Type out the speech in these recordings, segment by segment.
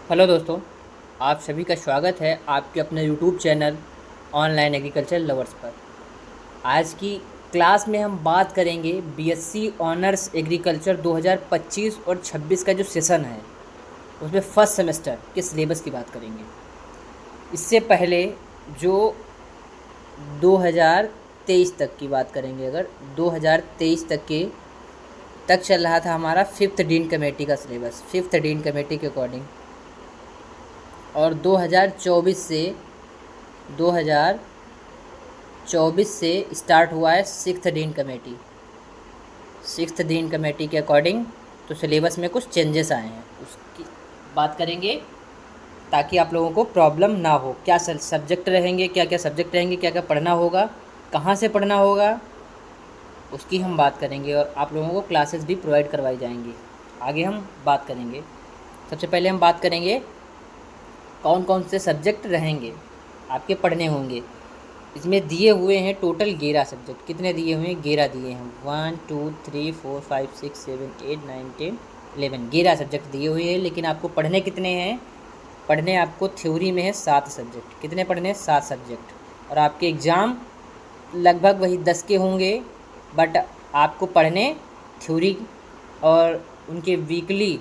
Hello दोस्तों, आप सभी का स्वागत है आपके अपने YouTube channel online agriculture lovers पर। आज की क्लास में हम बात करेंगे बीएससी ऑनर्स एग्रीकल्चर 2025 और 26 का जो सेशन है उसमें फर्स्ट सेमेस्टर के सिलेबस की बात करेंगे। इससे पहले जो 2023 तक की बात करेंगे, अगर 2023 तक चल रहा था हमारा फिफ्थ डीन कमेटी का सिलेबस, फिफ्थ डीन कमेटी के अकॉर्डिंग। और 2024 से स्टार्ट हुआ है sixth dean committee. Sixth dean committee के अकॉर्डिंग तो सिलेबस में कुछ चेंजेस आए हैं, उसकी बात करेंगे ताकि आप लोगों को प्रॉब्लम ना हो। क्या सब्जेक्ट रहेंगे, क्या क्या सब्जेक्ट रहेंगे, क्या क्या पढ़ना होगा, कहाँ से पढ़ना होगा, उसकी हम बात करेंगे। और आप लोगों को क्लासेस भी प्रोवाइड करवाई जाएंगी, आगे हम बात करेंगे। सबसे पहले हम बात करेंगे कौन कौन से सब्जेक्ट रहेंगे, आपके पढ़ने होंगे। इसमें दिए हुए हैं टोटल 11 सब्जेक्ट। कितने दिए हुए हैं? 11 दिए हैं। 1 2 3 4 5 6 7 8 9 10 11, 11 सब्जेक्ट दिए हुए हैं। लेकिन आपको पढ़ने कितने हैं? पढ़ने आपको थ्योरी में है 7 सब्जेक्ट। कितने पढ़ने? 7 सब्जेक्ट। और आपके एग्ज़ाम लगभग वही 10 के होंगे, बट आपको पढ़ने थ्योरी और उनके वीकली,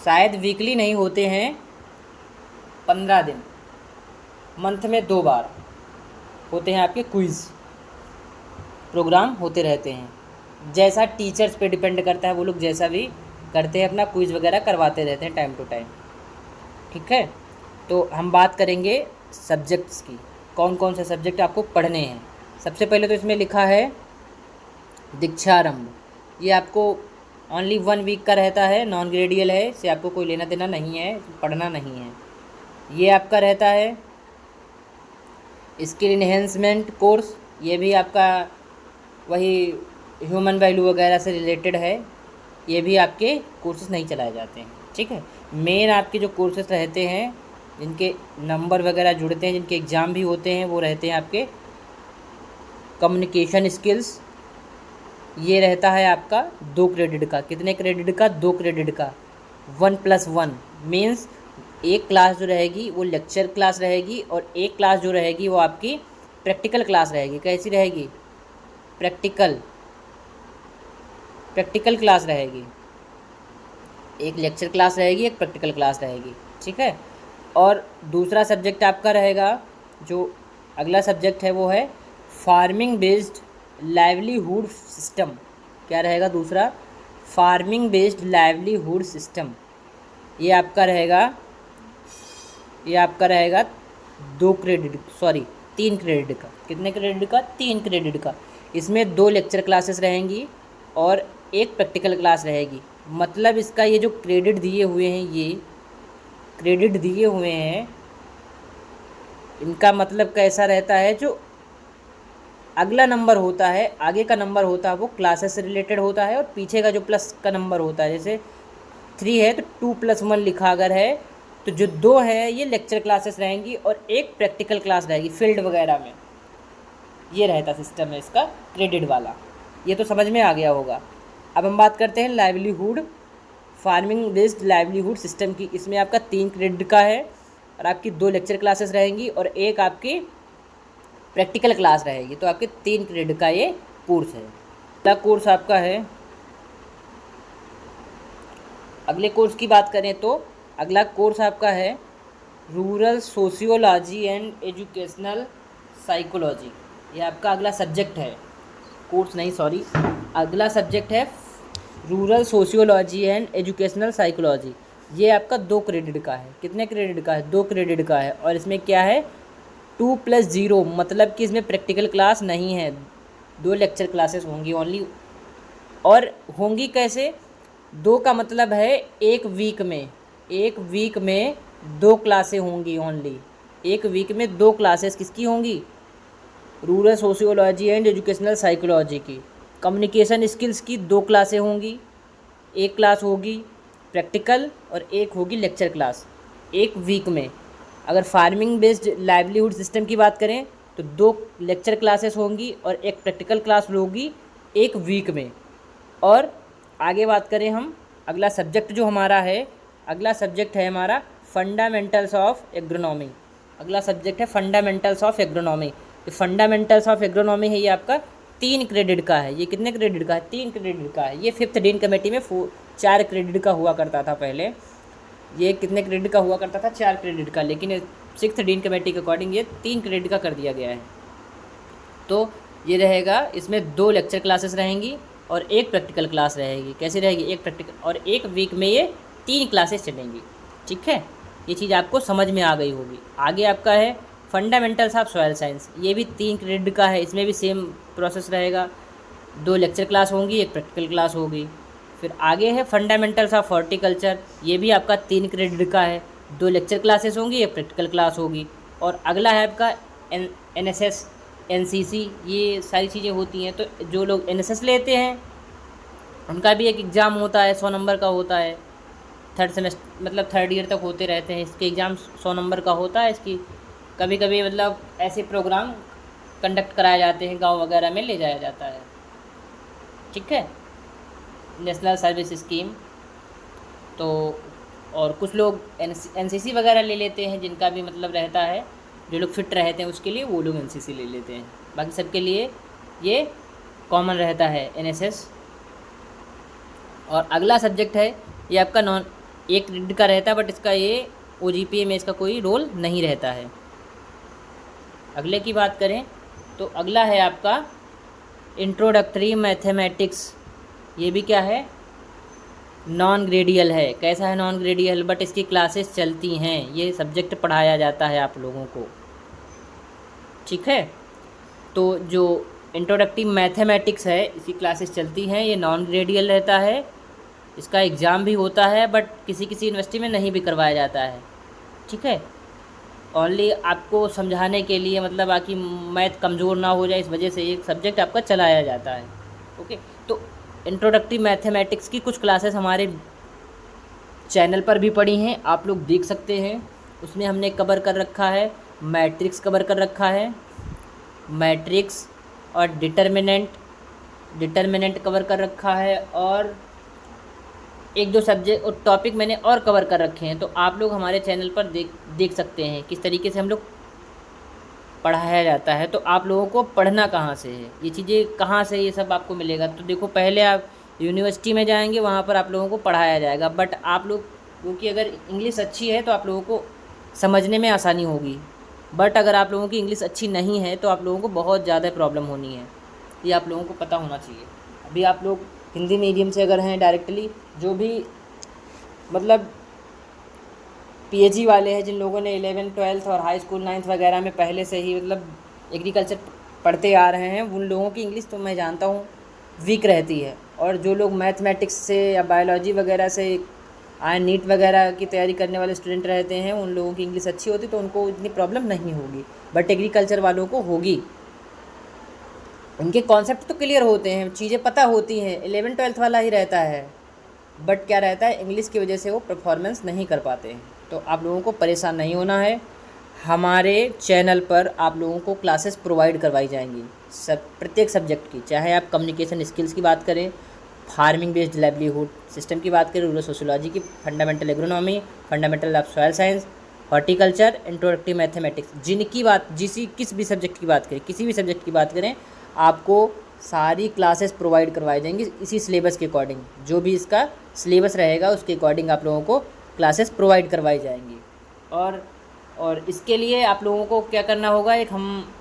शायद वीकली नहीं होते हैं, 15 दिन, मंथ में 2 बार होते हैं आपके क्विज़ प्रोग्राम होते रहते हैं। जैसा टीचर्स पे डिपेंड करता है, वो लोग जैसा भी करते हैं अपना क्विज़ वगैरह करवाते रहते हैं टाइम टू टाइम। ठीक है, तो हम बात करेंगे सब्जेक्ट्स की, कौन कौन से सब्जेक्ट आपको पढ़ने हैं। सबसे पहले तो इसमें लिखा है दीक्षारंभ। ये आपको ओनली 1 वीक का रहता है, नॉन ग्रेडियल है, इससे आपको कोई लेना देना नहीं है, पढ़ना नहीं है। ये आपका रहता है स्किल इन्हेंसमेंट कोर्स। ये भी आपका वही ह्यूमन वैल्यू वगैरह से रिलेटेड है। ये भी आपके कोर्सेज नहीं चलाए जाते हैं। ठीक है, मेन आपके जो कोर्सेज रहते हैं, जिनके नंबर वगैरह जुड़ते हैं, जिनके एग्ज़ाम भी होते हैं, वो रहते हैं आपके कम्युनिकेशन स्किल्स। ये रहता है आपका 2 क्रेडिट का। कितने क्रेडिट का? 2 क्रेडिट का। 1+1 मीन्स एक क्लास जो रहेगी वो लेक्चर क्लास रहेगी, और एक क्लास जो रहेगी वो आपकी प्रैक्टिकल क्लास रहेगी। कैसी रहेगी? प्रैक्टिकल प्रैक्टिकल क्लास रहेगी। एक लेक्चर क्लास रहेगी, एक प्रैक्टिकल क्लास रहेगी। ठीक है, और दूसरा सब्जेक्ट आपका रहेगा, जो अगला सब्जेक्ट है वो है फार्मिंग बेस्ड लाइवलीहुड सिस्टम। क्या रहेगा दूसरा? Farming based livelihood system. ये आपका रहेगा, ये आपका रहेगा 2 क्रेडिट, सॉरी 3 क्रेडिट का। कितने क्रेडिट का? 3 क्रेडिट का। इसमें 2 लेक्चर क्लासेस रहेंगी और एक प्रैक्टिकल क्लास रहेगी। मतलब इसका ये जो क्रेडिट दिए हुए हैं, ये क्रेडिट दिए हुए हैं, इनका मतलब कैसा रहता है? जो अगला नंबर होता है, आगे का नंबर होता है, वो क्लासेस से रिलेटेड होता है, और पीछे का जो प्लस का नंबर होता है, जैसे 3 है तो 2+1 लिखा अगर है, तो जो 2 है ये लेक्चर क्लासेस रहेंगी और एक प्रैक्टिकल क्लास रहेगी फील्ड वगैरह में। ये रहता सिस्टम है इसका क्रेडिट वाला। ये तो समझ में आ गया होगा। अब हम बात करते हैं livelihood, farming based livelihood system की। इसमें आपका 3 क्रेडिट का है, और आपकी 2 लेक्चर क्लासेस रहेंगी और एक आपकी प्रैक्टिकल क्लास रहेगी। तो आपके 3 क्रेडिट का ये कोर्स है। अगला कोर्स आपका है, अगले कोर्स की बात करें तो अगला कोर्स आपका है rural sociology and educational psychology. ये आपका अगला सब्जेक्ट है, कोर्स नहीं सॉरी, अगला सब्जेक्ट है rural sociology and educational psychology. ये आपका 2 क्रेडिट का है। कितने क्रेडिट का है? 2 क्रेडिट का है। और इसमें क्या है? 2+0, मतलब कि इसमें प्रैक्टिकल क्लास नहीं है, 2 लेक्चर क्लासेस होंगी ओनली। और होंगी कैसे? 2 का मतलब है एक वीक में 2 क्लासें होंगी ओनली। एक वीक में 2 क्लासेस किसकी होंगी? Rural sociology and educational psychology की। कम्युनिकेशन स्किल्स की 2 क्लासें होंगी, एक क्लास होगी प्रैक्टिकल और एक होगी लेक्चर क्लास, एक वीक में। अगर फार्मिंग बेस्ड लाइवलीहुड सिस्टम की बात करें तो 2 लेक्चर क्लासेस होंगी और एक प्रैक्टिकल क्लास होगी एक वीक में। और आगे बात करें हम, अगला सब्जेक्ट जो हमारा है अगला सब्जेक्ट है हमारा फंडामेंटल्स ऑफ एग्रोनॉमी। अगला सब्जेक्ट है फंडामेंटल्स ऑफ एग्रोनॉमी। तो फंडामेंटल्स ऑफ एग्रोनॉमी है, ये आपका 3 क्रेडिट का है। ये कितने क्रेडिट का है? 3 क्रेडिट का है। ये 5th डीन कमेटी में 4 क्रेडिट का हुआ करता था पहले। ये कितने क्रेडिट का हुआ करता था? 4 क्रेडिट का, लेकिन 6th डीन कमेटी के अकॉर्डिंग ये 3 क्रेडिट का कर दिया गया है। तो ये रहेगा, इसमें 2 लेक्चर क्लासेस रहेंगी और 1 प्रैक्टिकल क्लास रहेगी। कैसी रहेगी? 1 प्रैक्टिकल, और 1 वीक में ये 3 क्लासेस चलेंगी। ठीक है, ये चीज़ आपको समझ में आ गई होगी। आगे आपका है फंडामेंटल्स ऑफ सॉयल साइंस। ये भी 3 क्रेडिट का है, इसमें भी सेम प्रोसेस रहेगा। 2 लेक्चर क्लास होंगी, 1 प्रैक्टिकल क्लास होगी। फिर आगे है फंडामेंटल्स ऑफ हॉर्टिकल्चर। ये भी आपका 3 क्रेडिट का है, 2 लेक्चर क्लासेस होंगी, 1 प्रैक्टिकल क्लास होगी। और अगला है आपका NSS NCC। ये सारी चीज़ें होती हैं। तो जो लोग NSS लेते हैं उनका भी एक एग्ज़ाम होता है, 100 नंबर का होता है। 3rd सेमेस्टर मतलब 3rd ईयर तक होते रहते हैं। इसके एग्ज़ाम 100 नंबर का होता है। इसकी कभी कभी मतलब ऐसे प्रोग्राम कंडक्ट कराए जाते हैं, गांव वगैरह में ले जाया जाता है। ठीक है, नेशनल सर्विस स्कीम। तो और कुछ लोग NCC वगैरह ले लेते हैं, जिनका भी मतलब रहता है, जो लोग फिट रहते हैं उसके लिए वो लोग NCC ले लेते हैं। बाकी सबके लिए ये कॉमन रहता है NSS। और अगला सब्जेक्ट है ये आपका 1 क्रेडिट का रहता है, बट इसका ये OGPA में इसका कोई रोल नहीं रहता है। अगले की बात करें तो अगला है आपका इंट्रोडक्टरी मैथमेटिक्स। ये भी क्या है? नॉन ग्रेडियल है। कैसा है? नॉन ग्रेडियल, बट इसकी क्लासेस चलती हैं। ये सब्जेक्ट पढ़ाया जाता है आप लोगों को। ठीक है, तो जो इंट्रोडक्टरी मैथमेटिक्स है इसकी क्लासेस चलती हैं। ये नॉन ग्रेडियल रहता है, इसका एग्ज़ाम भी होता है, बट किसी किसी यूनिवर्सिटी में नहीं भी करवाया जाता है। ठीक है, ओनली आपको समझाने के लिए, मतलब बाकी मैथ कमज़ोर ना हो जाए इस वजह से ये सब्जेक्ट आपका चलाया जाता है। ओके, तो इंट्रोडक्टरी मैथमेटिक्स की कुछ क्लासेस हमारे चैनल पर भी पड़ी हैं, आप लोग देख सकते हैं। उसमें हमने कवर कर रखा है, मैट्रिक्स कवर कर रखा है, मैट्रिक्स और डिटर्मिनेंट कवर कर रखा है, और 1-2 सब्जेक्ट और टॉपिक मैंने और कवर कर रखे हैं। तो आप लोग हमारे चैनल पर देख सकते हैं किस तरीके से हम लोग पढ़ाया जाता है। तो आप लोगों को पढ़ना कहाँ से है, ये चीज़ें कहाँ से, ये सब आपको मिलेगा। तो देखो, पहले आप यूनिवर्सिटी में जाएंगे, वहाँ पर आप लोगों को पढ़ाया जाएगा, बट आप लोग क्योंकि अगर इंग्लिश अच्छी है तो आप लोगों को समझने में आसानी होगी। बट अगर आप लोगों की इंग्लिश अच्छी नहीं है तो आप लोगों को बहुत ज़्यादा प्रॉब्लम होनी है। ये आप लोगों को पता होना चाहिए। अभी आप लोग हिंदी मीडियम से अगर हैं डायरेक्टली, जो भी मतलब PhD वाले हैं, जिन लोगों ने 11th 12th और हाई स्कूल 9th वगैरह में पहले से ही मतलब एग्रीकल्चर पढ़ते आ रहे हैं, उन लोगों की इंग्लिश तो मैं जानता हूँ वीक रहती है। और जो लोग मैथमेटिक्स से या बायोलॉजी वगैरह से नीट वगैरह की तैयारी करने वाले स्टूडेंट रहते हैं, उन लोगों की इंग्लिश अच्छी होती तो उनको इतनी प्रॉब्लम नहीं होगी। बट एग्रीकल्चर वालों को होगी। उनके कॉन्सेप्ट तो क्लियर होते हैं, चीज़ें पता होती हैं, 11th 12th वाला ही रहता है, बट क्या रहता है, इंग्लिश की वजह से वो परफॉर्मेंस नहीं कर पाते हैं। तो आप लोगों को परेशान नहीं होना है। हमारे चैनल पर आप लोगों को क्लासेस प्रोवाइड करवाई जाएंगी प्रत्येक सब्जेक्ट की, चाहे आप कम्युनिकेशन स्किल्स की बात करें, फार्मिंग बेस्ड लाइवलीहुड सिस्टम की बात करें, रूरल सोशियोलॉजी की, fundamental agronomy, fundamental of soil science, horticulture, introductory mathematics, जिनकी बात किस भी सब्जेक्ट की बात करें, किसी भी सब्जेक्ट की बात करें, आपको सारी क्लासेस प्रोवाइड करवाई जाएंगी इसी सिलेबस के अकॉर्डिंग। जो भी इसका सिलेबस रहेगा उसके अकॉर्डिंग आप लोगों को क्लासेस प्रोवाइड करवाई जाएंगी। और इसके लिए आप लोगों को क्या करना होगा, एक हम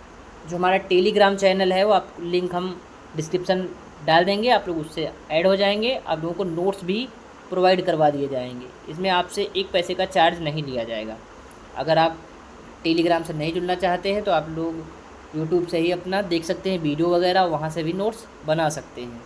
जो हमारा टेलीग्राम चैनल है वो आप लिंक हम डिस्क्रिप्शन डाल देंगे, आप लोग उससे ऐड हो जाएंगे। आप लोगों को नोट्स भी प्रोवाइड करवा दिए जाएंगे। इसमें आपसे 1 पैसे का चार्ज नहीं लिया जाएगा। अगर आप टेलीग्राम से नहीं जुड़ना चाहते हैं तो आप लोग यूट्यूब से ही अपना देख सकते हैं वीडियो वगैरह, वहाँ से भी नोट्स बना सकते हैं।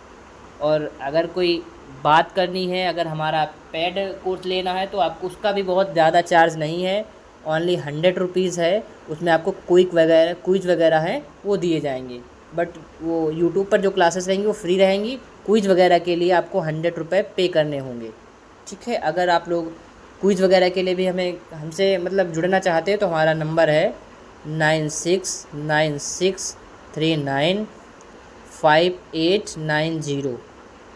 और अगर कोई बात करनी है, अगर हमारा पेड कोर्स लेना है तो आपको उसका भी बहुत ज़्यादा चार्ज नहीं है, ओनली 100 रुपीज़ है। उसमें आपको क्विज़ वगैरह हैं वो दिए जाएंगे, बट वो यूट्यूब पर जो क्लासेस रहेंगी वो फ्री रहेंगी। क्विज़ वगैरह के लिए आपको 100 रुपये पे करने होंगे। ठीक है, अगर आप लोग क्विज़ वगैरह के लिए भी हमसे मतलब जुड़ना चाहते हैं तो हमारा नंबर है 9696395890।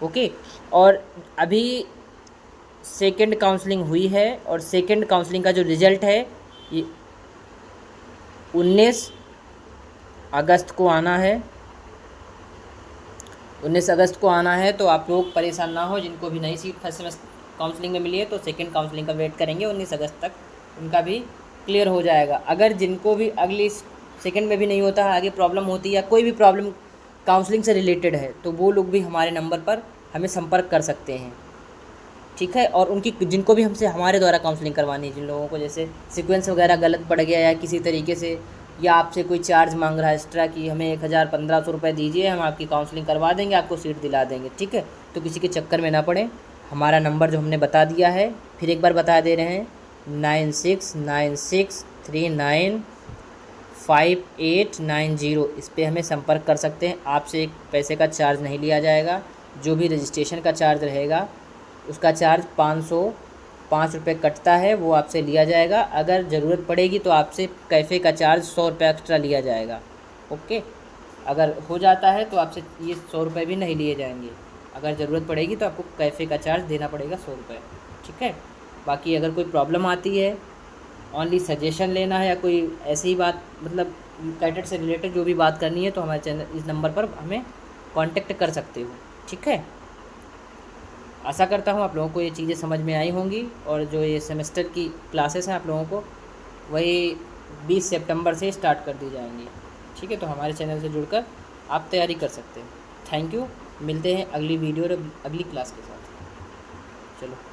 ओके, और अभी सेकंड काउंसलिंग हुई है और सेकंड काउंसलिंग का जो रिज़ल्ट है ये 19 अगस्त को आना है। 19 अगस्त को आना है, तो आप लोग परेशान ना हो। जिनको भी नई सीट फर्स्ट सेमेस्टर काउंसलिंग में मिली है तो सेकंड काउंसलिंग का वेट करेंगे, 19 अगस्त तक उनका भी क्लियर हो जाएगा। अगर जिनको भी अगली सेकंड में भी नहीं होता है, आगे प्रॉब्लम होती है या कोई भी प्रॉब्लम काउंसलिंग से रिलेटेड है, तो वो लोग भी हमारे नंबर पर हमें संपर्क कर सकते हैं, ठीक है। और उनकी जिनको भी हमसे हमारे द्वारा काउंसलिंग करवानी है, जिन लोगों को जैसे सीक्वेंस वगैरह गलत पड़ गया या किसी तरीके से, या आपसे कोई चार्ज मांग रहा है एक्स्ट्रा कि हमें 1000-1500 रुपये दीजिए, हम आपकी काउंसलिंग करवा देंगे, आपको सीट दिला देंगे, ठीक है। तो किसी के चक्कर में ना पड़े। हमारा नंबर जो हमने बता दिया है, फिर एक बार बता दे रहे हैं, 9696395890। इस पर हमें संपर्क कर सकते हैं। आपसे एक पैसे का चार्ज नहीं लिया जाएगा। जो भी रजिस्ट्रेशन का चार्ज रहेगा उसका चार्ज 505 रुपये कटता है, वो आपसे लिया जाएगा। अगर ज़रूरत पड़ेगी तो आपसे कैफ़े का चार्ज 100 रुपये एक्स्ट्रा लिया जाएगा, ओके। अगर हो जाता है तो आपसे ये 100 रुपये भी नहीं लिए जाएंगे। अगर ज़रूरत पड़ेगी तो आपको कैफ़े का चार्ज देना पड़ेगा 100 रुपये, ठीक है। बाकी अगर कोई प्रॉब्लम आती है, ओनली सजेशन लेना है या कोई ऐसी ही बात, मतलब कैटेट से रिलेटेड जो भी बात करनी है, तो हमारे चैनल इस नंबर पर हमें कांटेक्ट कर सकते हो, ठीक है। आशा करता हूँ आप लोगों को ये चीज़ें समझ में आई होंगी। और जो ये सेमेस्टर की क्लासेस हैं आप लोगों को वही 20 सितंबर से स्टार्ट कर दी जाएंगी, ठीक है। तो हमारे चैनल से जुड़कर आप तैयारी कर सकते हैं। Thank you. मिलते हैं अगली वीडियो और अगली क्लास के साथ। चलो।